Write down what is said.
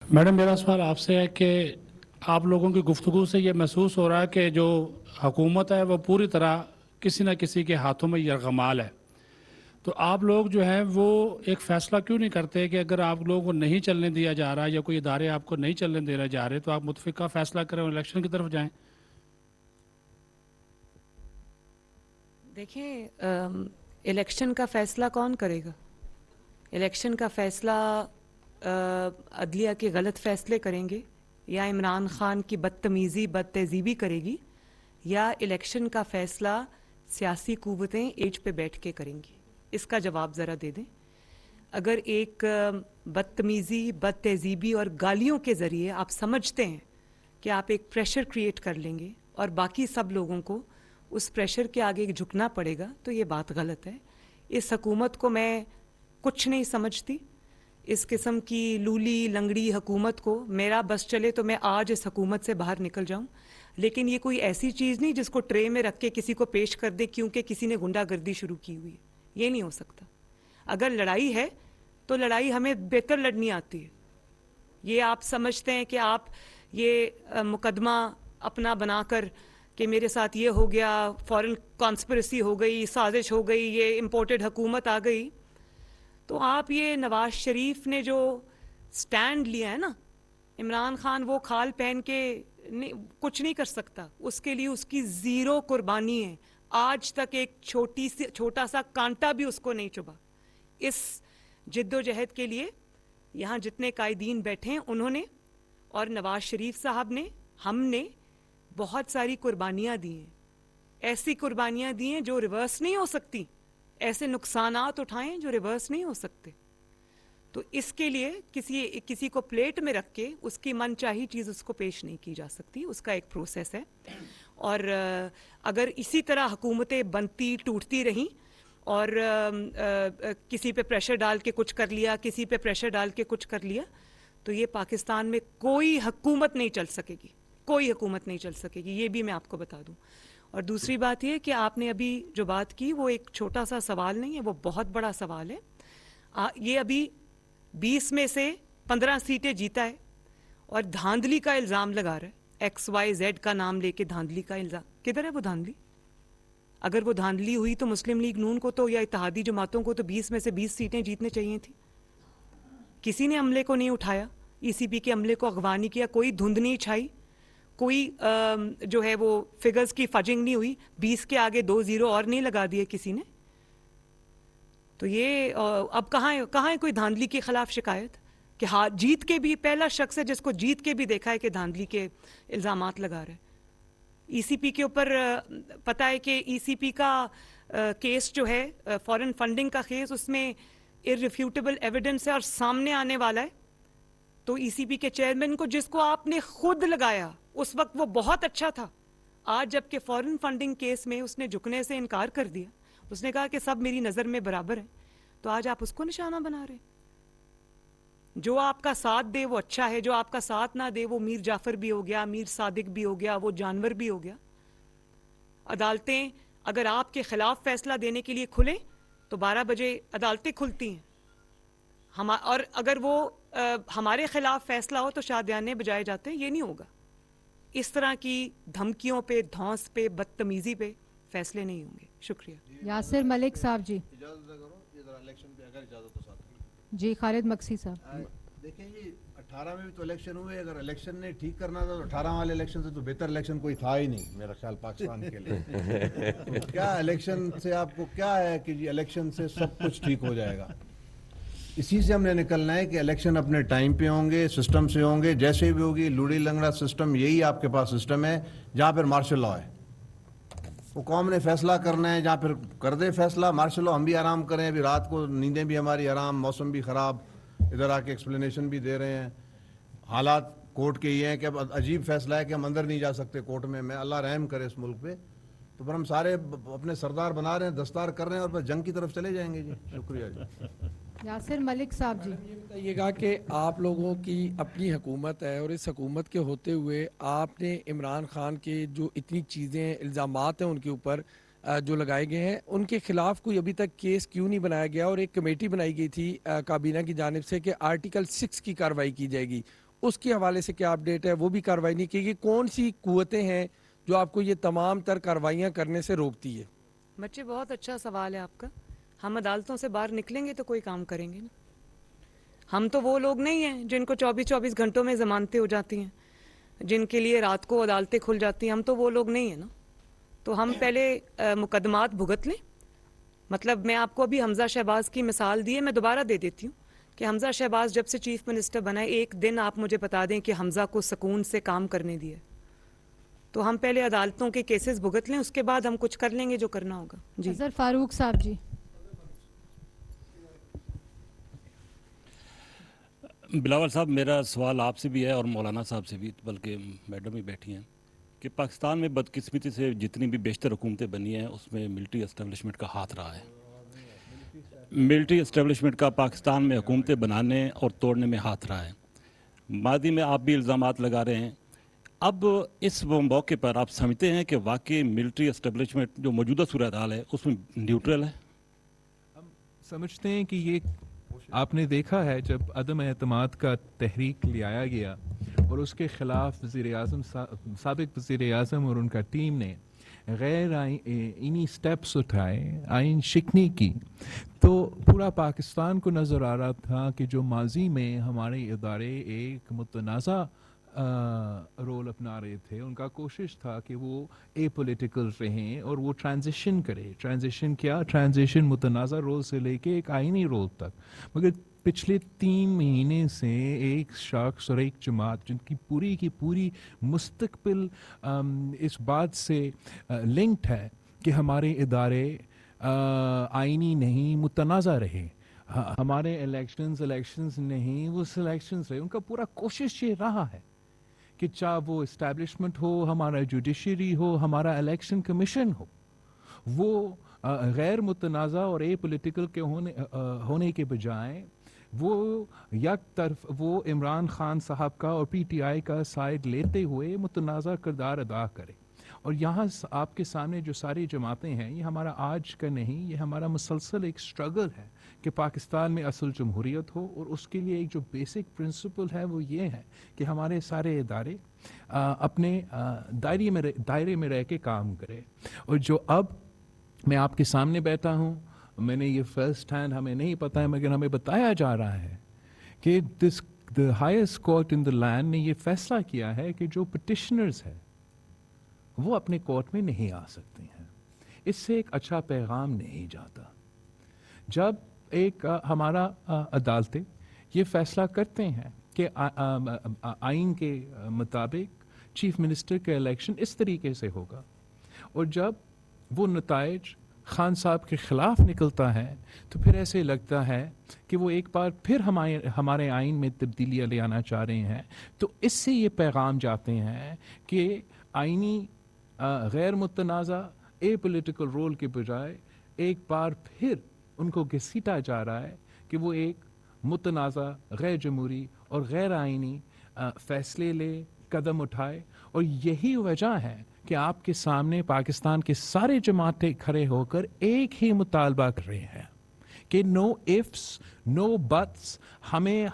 Madam, मेरा सवाल आपसे है कि आप लोगों की गुफ्तगू से ये महसूस हो रहा है कि जो हुकूमत है वो पूरी तरह किसी न किसी के हाथों में यरगमाल है। तो आप लोग जो हैं वो एक फ़ैसला क्यों नहीं करते कि अगर आप लोगों को नहीं चलने दिया जा रहा या कोई इदारे आपको नहीं चलने देने जा रहे तो आप मुतफ़िक़ा फ़ैसला करें और इलेक्शन की तरफ जाएं? देखिए, इलेक्शन का फ़ैसला कौन करेगा? इलेक्शन का फ़ैसला अदलिया के गलत फ़ैसले करेंगे, या इमरान ख़ान की बदतमीज़ी बदतहज़ीबी करेगी, या इलेक्शन का फ़ैसला सियासी क़ुव्वतें एज पे बैठ के करेंगी? इसका जवाब ज़रा दे दें। अगर एक बदतमीज़ी बदतहज़ीबी और गालियों के ज़रिए आप समझते हैं कि आप एक प्रेशर क्रिएट कर लेंगे और बाकी सब लोगों को उस प्रेशर के आगे झुकना पड़ेगा, तो ये बात गलत है। इस हुकूमत को मैं कुछ नहीं समझती। इस किस्म की लूली लंगड़ी हुकूमत को मेरा बस चले तो मैं आज इस हुकूमत से बाहर निकल जाऊं, लेकिन ये कोई ऐसी चीज़ नहीं जिसको ट्रे में रख के किसी को पेश कर दे क्योंकि किसी ने गुंडागर्दी शुरू की हुई है। ये नहीं हो सकता। अगर लड़ाई है तो लड़ाई हमें बेहतर लड़नी आती है। ये आप समझते हैं कि आप ये मुकदमा अपना बनाकर कि मेरे साथ ये हो गया, फॉरेन कॉन्स्पिरेसी हो गई, साजिश हो गई, ये इम्पोर्टेड हुकूमत आ गई, तो आप ये नवाज शरीफ ने जो स्टैंड लिया है ना, इमरान खान वो खाल पहन के कुछ नहीं कर सकता। उसके लिए उसकी ज़ीरो कुर्बानी है। आज तक एक छोटा सा कांटा भी उसको नहीं चुभा। इस जिद्दोजहद के लिए यहाँ जितने कायदीन बैठे हैं उन्होंने और नवाज शरीफ साहब ने, हमने बहुत सारी कुर्बानियाँ दी हैं। ऐसी कुर्बानियाँ दी हैं जो रिवर्स नहीं हो सकती। ऐसे नुकसानात उठाएं जो रिवर्स नहीं हो सकते। तो इसके लिए किसी को प्लेट में रख के उसकी मनचाही चीज़ उसको पेश नहीं की जा सकती। उसका एक प्रोसेस है। और अगर इसी तरह हुकूमतें बनती टूटती रहीं और किसी पे प्रेशर डाल के कुछ कर लिया, किसी पे प्रेशर डाल के कुछ कर लिया, तो ये पाकिस्तान में कोई हुकूमत नहीं चल सकेगी। कोई हुकूमत नहीं चल सकेगी, ये भी मैं आपको बता दूं। और दूसरी बात ये कि आपने अभी जो बात की वो एक छोटा सा सवाल नहीं है, वो बहुत बड़ा सवाल है। ये अभी 20 में से 15 सीटें जीता है और धांधली का इल्ज़ाम लगा रहा है। XYZ का नाम लेके धांधली का इल्ज़ाम। किधर है वो धांधली? अगर वो धांधली हुई तो मुस्लिम लीग नून को तो या इत्तेहादी जमातों को तो 20 में से 20 सीटें जीतने चाहिए थी। किसी ने अमले को नहीं उठाया, ECP के अमले को अगवा नहीं किया, कोई धुंध नहीं छाई, कोई जो है वो फिगर्स की फजिंग नहीं हुई, 20 के आगे 2 0 और नहीं लगा दिए किसी ने। तो ये अब कहाँ है कोई धांधली के खिलाफ शिकायत कि हाँ जीत के भी पहला शख्स है जिसको जीत के भी देखा है कि धांधली के इल्ज़ामात लगा रहे हैं। ECP के ऊपर पता है कि ECP का केस जो है फॉरेन फंडिंग का केस, उसमें इररिफ्यूटेबल एविडेंस है और सामने आने वाला है। तो ECP के चेयरमैन को, जिसको आपने खुद लगाया, उस वक्त वो बहुत अच्छा था। आज जबकि फॉरेन फंडिंग केस में उसने झुकने से इनकार कर दिया, उसने कहा कि सब मेरी नज़र में बराबर है, तो आज आप उसको निशाना बना रहे। जो आपका साथ दे वो अच्छा है, जो आपका साथ ना दे वो मीर जाफर भी हो गया, मीर सादिक भी हो गया, वो जानवर भी हो गया। अदालतें अगर आपके खिलाफ फैसला देने के लिए खुले तो 12 बजे अदालतें खुलती हैं। और अगर वो हमारे खिलाफ फैसला हो तो शादियाने बजाए जाते हैं। ये नहीं होगा। इस तरह की धमकियों पे, धौंस पे, बदतमीजी पे फैसले नहीं होंगे। शुक्रिया। यासिर मलिक साहब जी। इलेक्शन पे अगर इजाजत हो साथ जी खालिद मक्सी साहब। देखिए ये 18 में भी तो इलेक्शन हुए। अगर इलेक्शन ने ठीक करना था तो 18 वाले इलेक्शन से तो बेहतर इलेक्शन कोई था ही नहीं मेरा ख्याल पाकिस्तान के लिए। तो क्या इलेक्शन से आपको क्या है कि जी इलेक्शन से सब कुछ ठीक हो जाएगा? इसी से हमने निकलना है कि इलेक्शन अपने टाइम पे होंगे, सिस्टम से होंगे, जैसे भी होगी। लूड़ी लंगड़ा सिस्टम, यही आपके पास सिस्टम है जहाँ पर मार्शल लॉ है। वो कौम ने फैसला करना है, जहाँ फिर कर दे फैसला मार्शल लॉ, हम भी आराम करें। अभी रात को नींदें भी हमारी आराम, मौसम भी ख़राब, इधर आके एक्सप्लेनेशन भी दे रहे हैं। हालात कोर्ट के ये हैं कि अब अजीब फैसला है कि हम अंदर नहीं जा सकते कोर्ट में। मैं अल्लाह रहम करे इस मुल्क पे। तो पर हम सारे अपने सरदार बना रहे हैं, दस्तार कर रहे हैं और बस जंग की तरफ चले जाएंगे। जी शुक्रिया जी। यासिर मलिक साहब जी। ये बताइएगा कि आप लोगों की अपनी हुकूमत है और इस हुकूमत के होते हुए आपने इमरान खान के जो इतनी चीज़ें इल्ज़ामात हैं उनके ऊपर जो लगाए गए हैं, उनके खिलाफ कोई अभी तक केस क्यों नहीं बनाया गया? और एक कमेटी बनाई गई थी काबीना की जानिब से कि आर्टिकल 6 की कार्रवाई की जाएगी, اس کے حوالے سے کیا اپڈیٹ ہے, وہ بھی کارروائی نہیں کی گئی. کون سی قوتیں ہیں جو آپ کو یہ تمام تر کارروائیاں کرنے سے روکتی ہے؟ بچے بہت اچھا سوال ہے آپ کا. ہم عدالتوں سے باہر نکلیں گے تو کوئی کام کریں گے نا. ہم تو وہ لوگ نہیں ہیں جن کو 24 گھنٹوں میں ضمانتیں ہو جاتی ہیں, جن کے لیے رات کو عدالتیں کھل جاتی ہیں. ہم تو وہ لوگ نہیں ہیں نا. تو ہم پہلے مقدمات بھگت لیں. مطلب میں آپ کو ابھی حمزہ شہباز کی مثال دی ہے, میں دوبارہ دے دیتی ہوں کہ حمزہ شہباز جب سے چیف منسٹر بنا ہے, ایک دن آپ مجھے بتا دیں کہ حمزہ کو سکون سے کام کرنے دیا. تو ہم پہلے عدالتوں کے کیسز بھگت لیں, اس کے بعد ہم کچھ کر لیں گے جو کرنا ہوگا. جی اظہر فاروق صاحب جی. بلاول صاحب, میرا سوال آپ سے بھی ہے اور مولانا صاحب سے بھی, بلکہ میڈم ہی بیٹھی ہیں, کہ پاکستان میں بدقسمتی سے جتنی بھی بیشتر حکومتیں بنی ہیں اس میں ملٹری اسٹیبلشمنٹ کا ہاتھ رہا ہے. ملٹری اسٹیبلشمنٹ کا پاکستان میں حکومتیں بنانے اور توڑنے میں ہاتھ رہا ہے. ماضی میں آپ بھی الزامات لگا رہے ہیں. اب اس موقع پر آپ سمجھتے ہیں کہ واقعی ملٹری اسٹیبلشمنٹ جو موجودہ صورتحال ہے اس میں نیوٹرل ہے؟ ہم سمجھتے ہیں کہ یہ آپ نے دیکھا ہے جب عدم اعتماد کا تحریک لے آیا گیا اور اس کے خلاف وزیر اعظم سابق وزیر اعظم اور ان کا ٹیم نے غیر آئینی سٹیپس اٹھائے, آئین شکنی کی, تو پورا پاکستان کو نظر آ رہا تھا کہ جو ماضی میں ہمارے ادارے ایک متنازع رول اپنا رہے تھے, ان کا کوشش تھا کہ وہ اے پولیٹیکل رہیں اور وہ ٹرانزیشن کرے. ٹرانزیشن کیا؟ ٹرانزیشن متنازع رول سے لے کے ایک آئینی رول تک. مگر پچھلے 3 مہینے سے ایک شخص اور ایک جماعت جن کی پوری مستقبل اس بات سے لنکڈ ہے کہ ہمارے ادارے آئینی نہیں متنازع رہے, ہمارے الیکشنز نہیں وہ سلیکشنز رہے. ان کا پورا کوشش یہ رہا ہے کہ چاہے وہ اسٹیبلشمنٹ ہو, ہمارا جوڈیشری ہو, ہمارا الیکشن کمیشن ہو, وہ غیر متنازع اور اے پولیٹیکل کے ہونے کے بجائے وہ یک طرف وہ عمران خان صاحب کا اور پی ٹی آئی کا سائڈ لیتے ہوئے متنازع کردار ادا کرے. اور یہاں آپ کے سامنے جو ساری جماعتیں ہیں, یہ ہمارا آج کا نہیں, یہ ہمارا مسلسل ایک سٹرگل ہے کہ پاکستان میں اصل جمہوریت ہو. اور اس کے لیے ایک جو بیسک پرنسپل ہے وہ یہ ہے کہ ہمارے سارے ادارے اپنے دائرے میں رہ کے کام کرے. اور جو اب میں آپ کے سامنے بیٹھا ہوں, میں نے یہ فرسٹ ہینڈ ہمیں نہیں پتہ ہے مگر ہمیں بتایا جا رہا ہے کہ the highest court in the land نے یہ فیصلہ کیا ہے کہ جو پٹیشنرز ہیں وہ اپنے کورٹ میں نہیں آ سکتے ہیں. اس سے ایک اچھا پیغام نہیں جاتا. جب ایک ہمارا عدالتیں یہ فیصلہ کرتے ہیں کہ آئین کے مطابق چیف منسٹر کا الیکشن اس طریقے سے ہوگا, اور جب وہ نتائج خان صاحب کے خلاف نکلتا ہے تو پھر ایسے لگتا ہے کہ وہ ایک بار پھر ہمارے آئین میں تبدیلیاں لے آنا چاہ رہے ہیں. تو اس سے یہ پیغام جاتے ہیں کہ آئینی غیر متنازع اے پولیٹیکل رول کے بجائے ایک بار پھر ان کو گھسیٹا جا رہا ہے کہ وہ ایک متنازع غیر جمہوری اور غیر آئینی فیصلے لے, قدم اٹھائے. اور یہی وجہ ہے کہ آپ کے سامنے پاکستان کے سارے جماعتیں کھڑے ہو کر ایک ہی مطالبہ کر رہے ہیں کہ نو ifs, نو buts, ہمیں